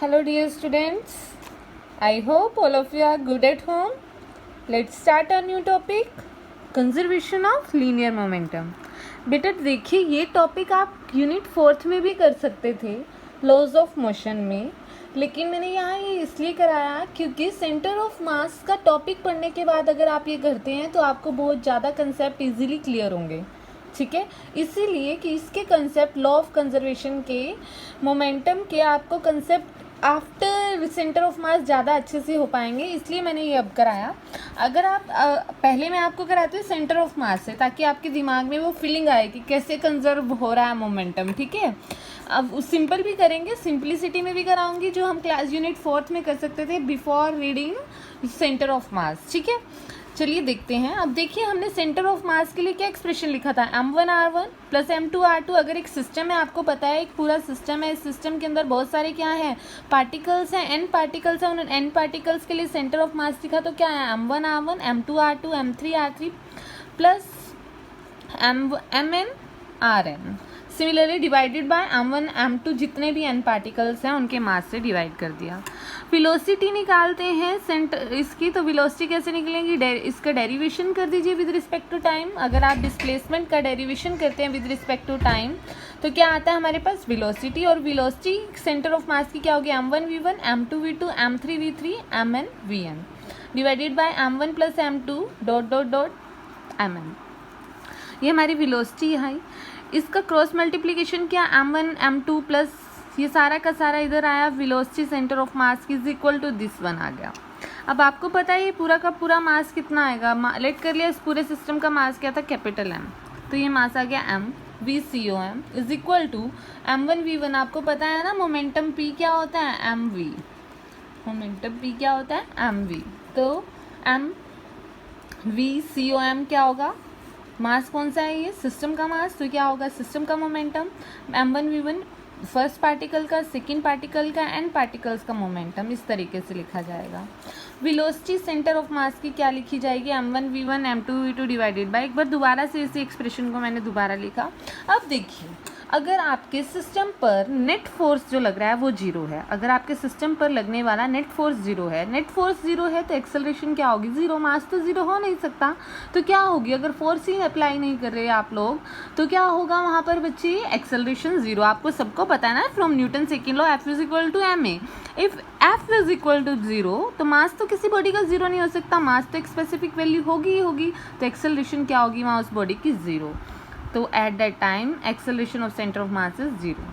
Hello dear students, I hope all of you are good at home. Let's start a new topic, conservation of linear momentum. बेटा देखिए ये topic आप unit 4th में भी कर सकते थे लॉज ऑफ मोशन में, लेकिन मैंने यहाँ ये इसलिए कराया क्योंकि सेंटर ऑफ मास का टॉपिक पढ़ने के बाद अगर आप ये करते हैं तो आपको बहुत ज़्यादा कंसेप्ट इजीली क्लियर होंगे, ठीक है। इसीलिए कि इसके कंसेप्ट लॉ ऑफ कंजर्वेशन के मोमेंटम के आपको कंसेप्ट आफ्टर सेंटर ऑफ मास ज़्यादा अच्छे से हो पाएंगे, इसलिए मैंने ये अब कराया। अगर आप पहले मैं आपको कराती हूँ सेंटर ऑफ मास से, ताकि आपके दिमाग में वो फीलिंग आए कि कैसे कंजर्व हो रहा है मोमेंटम, ठीक है। अब सिंपल भी करेंगे, सिंप्लिसिटी में भी कराऊंगी, जो हम क्लास यूनिट 4th में कर सकते थे बिफोर रीडिंग सेंटर ऑफ मास, ठीक है। चलिए देखते हैं। अब देखिए हमने सेंटर ऑफ मास के लिए क्या एक्सप्रेशन लिखा था, m1r1 प्लस m2r2। अगर एक सिस्टम है, आपको पता है एक पूरा सिस्टम है, इस सिस्टम के अंदर बहुत सारे क्या है पार्टिकल्स हैं, n पार्टिकल्स हैं, उन n पार्टिकल्स के लिए सेंटर ऑफ मास लिखा तो क्या है m1r1 m2r2 m3r3 plus mn similarly divided by m1 m2, जितने भी n पार्टिकल्स हैं उनके मास से डिवाइड कर दिया। वेलोसिटी निकालते हैं सेंटर इसकी, तो वेलोसिटी कैसे निकलेंगी, इसका डेरिवेशन कर दीजिए विद रिस्पेक्ट टू टाइम। अगर आप डिस्प्लेसमेंट का डेरिवेशन करते हैं विद रिस्पेक्ट टू टाइम तो क्या आता है हमारे पास वेलोसिटी, और वेलोसिटी सेंटर ऑफ मास की क्या होगी m1 v1 m2 v2 m3 v3 mn vn divided by m1 plus m2 dot dot dot mn। ये हमारी वेलोसिटी है। इसका क्रॉस मल्टीप्लिकेशन क्या m1 m2 प्लस ये सारा का सारा इधर आया, वेलोसिटी सेंटर ऑफ मास की is equal to this one आ गया। अब आपको पता है ये पूरा का पूरा मास कितना आएगा, लेट कर लिया इस पूरे सिस्टम का मास क्या था कैपिटल M, तो ये मास आ गया m VCOM is equal to m1 v1। आपको पता है ना मोमेंटम p क्या होता है mv, मोमेंटम p क्या होता है mv, तो m VCOM क्या होगा, मास कौन सा है ये सिस्टम का मास, तो क्या होगा सिस्टम का momentum m1 v1 first particle का, सेकेंड पार्टिकल का, एन पार्टिकल्स का मोमेंटम, इस तरीके से लिखा जाएगा। वेलोसिटी सेंटर ऑफ मास की क्या लिखी जाएगी m1 v1 m2 v2 divided by, एक बार दोबारा से इसी एक्सप्रेशन को मैंने दोबारा लिखा। अब देखिए अगर आपके सिस्टम पर नेट फोर्स जो लग रहा है वो जीरो है, अगर आपके सिस्टम पर लगने वाला नेट फोर्स जीरो है, नेट फोर्स जीरो है तो एक्सेलरेशन क्या होगी जीरो, मास तो जीरो हो नहीं सकता, तो क्या होगी अगर फोर्स ही अप्लाई नहीं कर रहे आप लोग तो क्या होगा वहाँ पर बच्चे एक्सेलरेशन जीरो। आपको सबको पता है ना from Newton second law F is equal to ma, if F is equal to zero तो मास तो किसी बॉडी का जीरो नहीं हो सकता, मास तो एक स्पेसिफिक वैल्यू होगी ही होगी, तो एक्सेलरेशन क्या होगी वहाँ उस बॉडी की जीरो, तो at that time acceleration of centre of mass is zero.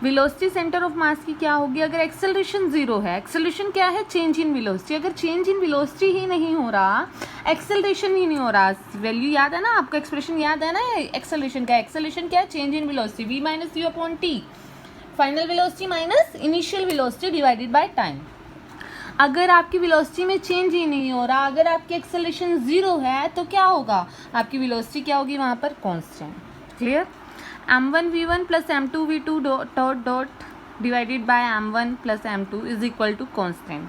Velocity centre of mass की क्या होगी अगर एक्सेलरेशन जीरो है, एक्सेलरेशन क्या है चेंज इन वेलोसिटी, अगर चेंज इन वेलोसिटी ही नहीं हो रहा, एक्सेलरेशन ही नहीं हो रहा, वैल्यू याद है ना आपका, एक्सप्रेशन याद है ना एक्सेलरेशन का, एक्सेलरेशन क्या है change in velocity v minus u upon t, final velocity minus initial velocity divided by time. अगर आपकी वेलोसिटी में चेंज ही नहीं हो रहा, अगर आपकी एक्सेलरेशन जीरो है तो क्या होगा आपकी वेलोसिटी क्या होगी वहाँ पर constant, clear. m1 v1 plus m2 v2 dot dot divided by m1 plus m2 is equal to constant.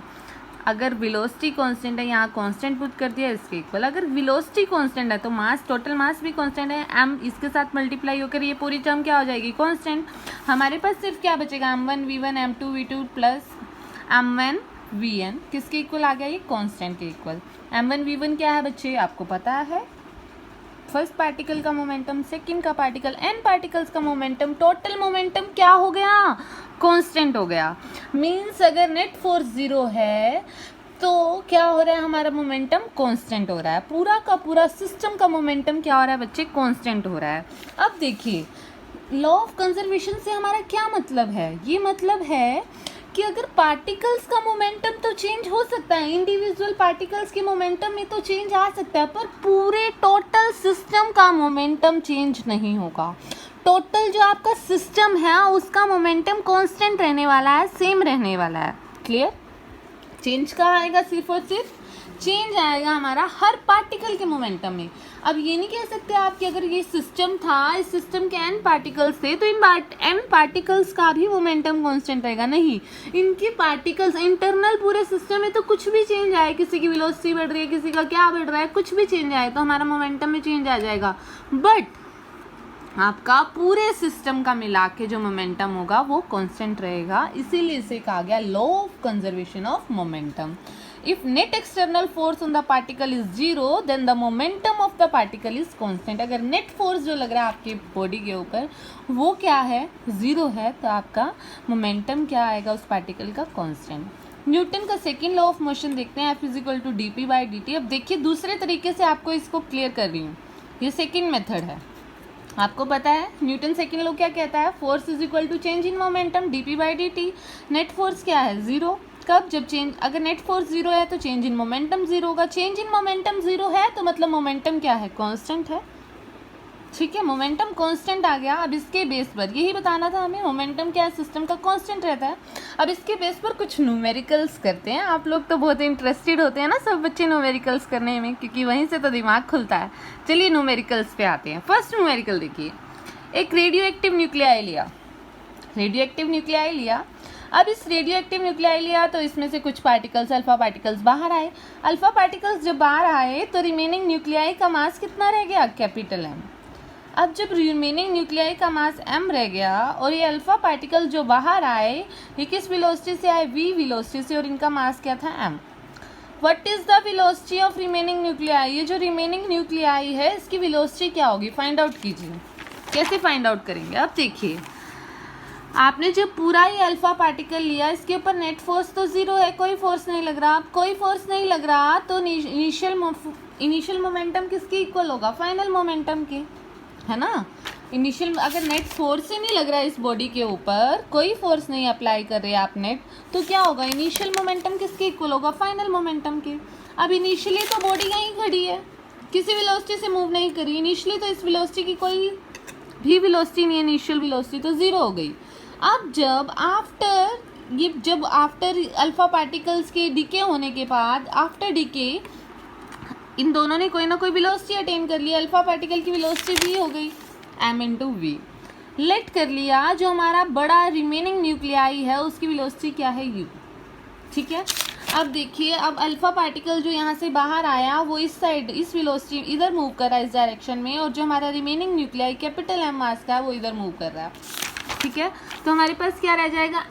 अगर वेलोसिटी कांस्टेंट है यहाँ कांस्टेंट पुट कर दिया इसके इक्वल, अगर वेलोसिटी कांस्टेंट है तो मास टोटल मास भी कांस्टेंट है, m इसके साथ मल्टीप्लाई होकर ये पूरी टर्म क्या हो जाएगी कांस्टेंट। हमारे पास सिर्फ क्या बचेगा m1 v1 m2 v2 plus m1 vn किसके इक्वल आ गया ये कांस्टेंट के इक्वल। m1 v1 क्या है बच्चे आपको पता है, फर्स्ट पार्टिकल का मोमेंटम, सेकंड का पार्टिकल, n पार्टिकल्स का मोमेंटम, टोटल मोमेंटम क्या हो गया कांस्टेंट हो गया। मींस अगर नेट फोर्स जीरो है तो क्या हो रहा है हमारा मोमेंटम कांस्टेंट हो रहा है, पूरा का पूरा सिस्टम का मोमेंटम क्या हो रहा है बच्चे कांस्टेंट हो रहा है। अब देखिए लॉ ऑफ कंजर्वेशन से हमारा क्या मतलब है, ये मतलब है कि अगर पार्टिकल्स का मोमेंटम तो चेंज हो सकता है, इंडिविजुअल पार्टिकल्स के मोमेंटम में तो चेंज आ सकता है, पर पूरे टोटल सिस्टम का मोमेंटम चेंज नहीं होगा। टोटल जो आपका सिस्टम है उसका मोमेंटम कांस्टेंट रहने वाला है, सेम रहने वाला है, क्लियर। चेंज कहाँ आएगा, सिर्फ और सिर्फ चेंज आएगा हमारा हर पार्टिकल के मोमेंटम में। अब ये नहीं कह सकते आप कि अगर ये सिस्टम था, इस सिस्टम के n पार्टिकल्स थे तो इन m पार्टिकल्स का भी मोमेंटम कांस्टेंट रहेगा, नहीं, इनके पार्टिकल्स इंटरनल पूरे सिस्टम में तो कुछ भी चेंज आए, किसी की वेलोसिटी बढ़ रही है, किसी का क्या बढ़ रहा है, कुछ भी चेंज आए तो हमारा मोमेंटम में चेंज आ जाएगा। बट आपका पूरे सिस्टम का मिला के जो मोमेंटम होगा वो कांस्टेंट रहेगा, इसीलिए इसे कहा गया law of conservation of momentum. If net external force on the particle is zero then the momentum of the particle is constant. अगर नेट फोर्स जो लग रहा है आपके बॉडी के ऊपर वो क्या है, जीरो है, तो आपका मोमेंटम क्या आएगा उस पार्टिकल का, कांस्टेंट। न्यूटन का सेकेंड लॉ ऑफ मोशन देखते हैं, F=dp/dt। अब देखिए दूसरे तरीके से आपको इसको क्लियर कर रही हूँ, ये सेकेंड मेथड है। आपको पता है न्यूटन सेकेंड लॉ क्या कहता है, force is equal to change in momentum dp/dt। Net force क्या है, जीरो। कब, जब चेंज, अगर नेट फोर्स जीरो है तो चेंज इन मोमेंटम जीरो होगा। चेंज इन मोमेंटम जीरो है तो मतलब मोमेंटम क्या है, कांस्टेंट है। ठीक है, मोमेंटम कांस्टेंट आ गया। अब इसके बेस पर यही बताना था हमें, मोमेंटम क्या है, सिस्टम का कांस्टेंट रहता है। अब इसके बेस पर कुछ न्यूमेरिकल्स करते हैं। आप लोग तो बहुत इंटरेस्टेड होते हैं ना सब बच्चे न्यूमेरिकल्स करने में, क्योंकि वहीं से तो दिमाग खुलता है। चलिए न्यूमेरिकल्स पे आते हैं। फर्स्ट न्यूमेरिकल देखिए, एक रेडियो एक्टिव न्यूक्लियाई लिया। अब इस रेडियो एक्टिव न्यूक्लियाई लिया तो इसमें से कुछ पार्टिकल्स, अल्फा पार्टिकल्स बाहर आए। अल्फा पार्टिकल्स जब बाहर आए तो रिमेनिंग न्यूक्लियाई का मास कितना रह गया, कैपिटल M। अब जब रिमेनिंग न्यूक्लियाई का मास m रह गया और ये अल्फा पार्टिकल जो बाहर आए ये किस वेलोसिटी से आए, v वेलोसिटी से, और इनका मास क्या था, m। What is the velocity of remaining nuclei, ये जो रिमेनिंग न्यूक्लियाई है इसकी वेलोसिटी क्या होगी, फाइंड आउट कीजिए। कैसे फाइंड आउट करेंगे, अब देखिए आपने जब पूरा ही अल्फा पार्टिकल लिया, इसके ऊपर नेट फोर्स तो जीरो है, कोई फोर्स नहीं लग रहा। कोई फोर्स नहीं लग रहा तो इनिशियल मोमेंटम किसकी इक्वल होगा, फाइनल मोमेंटम के, है ना। इनिशियल, अगर नेट फोर्स ही नहीं लग रहा है इस बॉडी के ऊपर, कोई फोर्स नहीं अप्लाई कर रहे हैं आप नेट, तो क्या होगा, इनिशियल मोमेंटम किसके इक्वल होगा, फाइनल मोमेंटम के। अब इनिशियली तो बॉडी यहीं खड़ी है, किसी वेलोसिटी से मूव नहीं करी, इनिशियली तो इस वेलोसिटी की कोई भी वेलोसिटी नहीं है, इनिशियल वेलोसिटी तो जीरो हो गई। अब जब आफ्टर अल्फा पार्टिकल्स के डिके होने के बाद, आफ्टर डिके इन दोनों ने कोई ना कोई वेलोसिटी अटेन कर लिया। अल्फा पार्टिकल की वेलोसिटी v हो गई m/v। लेट कर लिया जो हमारा बड़ा रिमेनिंग न्यूक्लियाई है उसकी वेलोसिटी क्या है, u। ठीक है, अब देखिए, अब अल्फा पार्टिकल जो यहाँ से बाहर आया वो इस साइड, इस वेलोसिटी इधर मूव कर रहा है, इस डायरेक्शन में, और जो हमारा रिमेनिंग न्यूक्लियाई कैपिटल M मास का है वो इधर मूव कर रहा है। ठीक है, तो हमारे पास क्या रह जाएगा,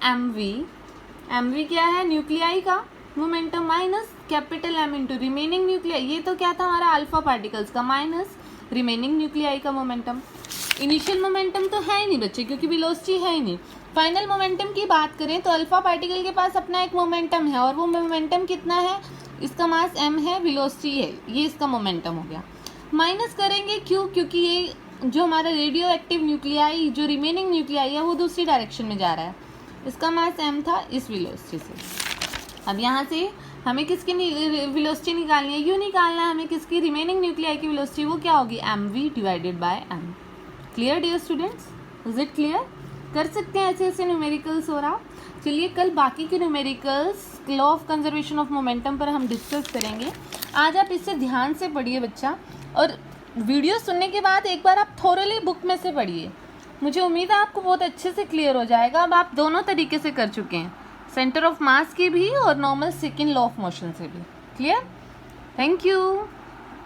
mv क्या है, न्यूक्लियाई का momentum minus capital M into remaining nuclei. ये तो क्या था हमारा अल्फा पार्टिकल्स का, माइनस रिमेनिंग न्यूक्लियाई का मोमेंटम। इनिशियल मोमेंटम तो है ही नहीं बच्चे, क्योंकि वेलोसिटी है ही नहीं। फाइनल मोमेंटम की बात करें तो अल्फा पार्टिकल के पास अपना एक मोमेंटम है, और वो मोमेंटम कितना है, इसका मास m है, वेलोसिटी है, ये इसका मोमेंटम हो गया। माइनस करेंगे क्यों, क्योंकि ये जो हमारा रेडियो एक्टिव न्यूक्लियाई, जो रिमेनिंग न्यूक्लियाई है वो दूसरी डायरेक्शन में जा रहा है, इसका मास m था इस वेलोसिटी से। अब यहाँ से हमें किसकी वेलोसिटी निकालनी है, यू निकालना है हमें, किसकी, रिमेनिंग न्यूक्लियाई की वेलोसिटी, वो क्या होगी, mv/m। Clear dear students, is it clear. कर सकते हैं ऐसे ऐसे न्यूमेरिकल्स और आप। चलिए कल बाकी के numericals law of conservation of momentum पर हम डिस्कस करेंगे। आज आप इससे ध्यान से पढ़िए बच्चा, और वीडियो सुनने के बाद एक बार आप थोरली बुक में से पढ़िए। मुझे उम्मीद है आपको बहुत अच्छे से क्लियर हो जाएगा। अब आप दोनों तरीके से कर चुके हैं, सेंटर ऑफ मास की भी और normal second law of motion से भी। Clear, thank you.